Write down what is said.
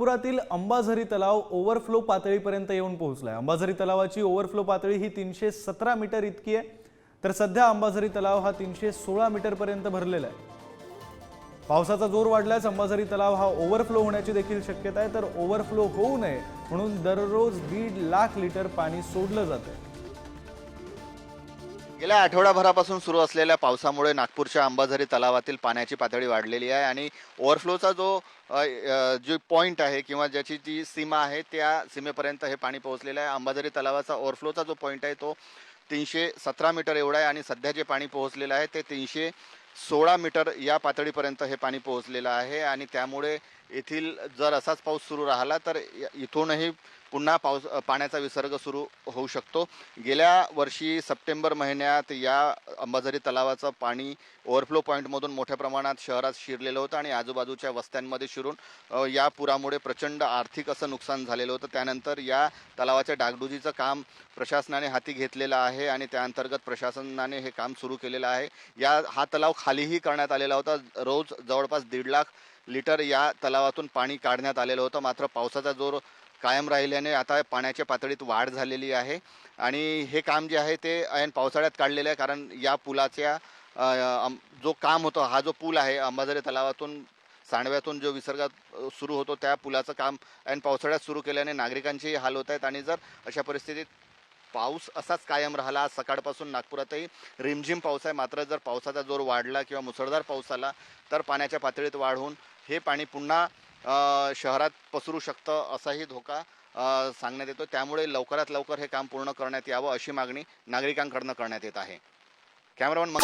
नागपुरातील अंबाझरी तलाव ओव्हरफ्लो पातळीपर्यंत येऊन पोहोचलाय। अंबाझरी तलावाची ओव्हरफ्लो पातळी ही 317 मीटर इतकी आहे, तर सध्या अंबाझरी तलाव हा 316 मीटर पर्यंत भरलेला आहे। पावसाचा जोर वाढल्यास अंबाझरी तलाव हा ओव्हरफ्लो होण्याची देखील शक्यता आहे, तर ओव्हरफ्लो होऊ नये म्हणून दररोज 1.5 लाख लिटर पाणी सोडलं जातं। गेल्या आठवडाभरापासून सुरू असलेल्या पावसामुळे नागपूरच्या अंबाझरी तलावातील पाण्याची पातळी वाढलेली आहे आणि ओव्हरफ्लोचा जो पॉईंट आहे किंवा ज्याची जी सीमा आहे त्या सीमेपर्यंत हे पाणी पोहोचलेलं आहे। अंबाझरी तलावाचा ओव्हरफ्लोचा जो पॉईंट आहे तो 317 मीटर एवढा आहे आणि सध्या जे पाणी पोहोचलेलं आहे ते 316 मीटर या पातळीपर्यंत हे पाणी पोहोचलेलं आहे आणि त्यामुळे येथील जर असाच पाऊस सुरू राहिला तर इथूनही पुन्हा पाण्याचा विसर्ग सुरू होऊ शकतो। गेल्या वर्षी सप्टेंबर महिन्यात या अंबाझरी तलावाचं पाणी ओव्हरफ्लो पॉईंटमधून मोठ्या प्रमाणात शहरात शिरलेलं होतं आणि आजूबाजूच्या वस्त्यांमध्ये शिरून या पुरामुळे प्रचंड आर्थिक असं नुकसान झालेलं होतं। त्यानंतर या तलावाच्या डागडुजीचं काम प्रशासनाने हाती घेतलेलं आहे आणि त्या अंतर्गत प्रशासनाने हे काम सुरू केलेलं आहे। हा तलाव खालीही करण्यात आलेला होता। रोज जवळपास 1.5 लाख लिटर या तलावातून पाणी काढण्यात आलेलं होतं, मात्र पावसाचा जोर कायम राहिल्याने आता पाण्याच्या पातळीत वाढ झालेली आहे आणि हे काम जे आहे ते ऐन पावसाळ्यात काढलेलं आहे, कारण या पुलाच्या जो काम होतं, हा जो पूल आहे अंबाझरी तलावातून सांडव्यातून जो विसर्ग सुरू होतो त्या पुलाचं काम ऐन पावसाळ्यात सुरू केल्याने नागरिकांचेही हाल होत आहेत आणि जर अशा परिस्थितीत पाऊस असाच कायम राहिला, आज सकाळपासून नागपुरातही रिमझिम पाऊस आहे, मात्र जर पावसाचा जोर वाढला किंवा मुसळधार पाऊस आला तर पाण्याच्या पातळीत वाढ होऊन हे पाणी पुन्हा शहरात पसरू शकतं असाही धोका सांगण्यात येतो। त्यामुळे लवकरात लवकर हे काम पूर्ण करण्यात यावं अशी मागणी नागरिकांकडून करण्यात येत आहे। कॅमेरामन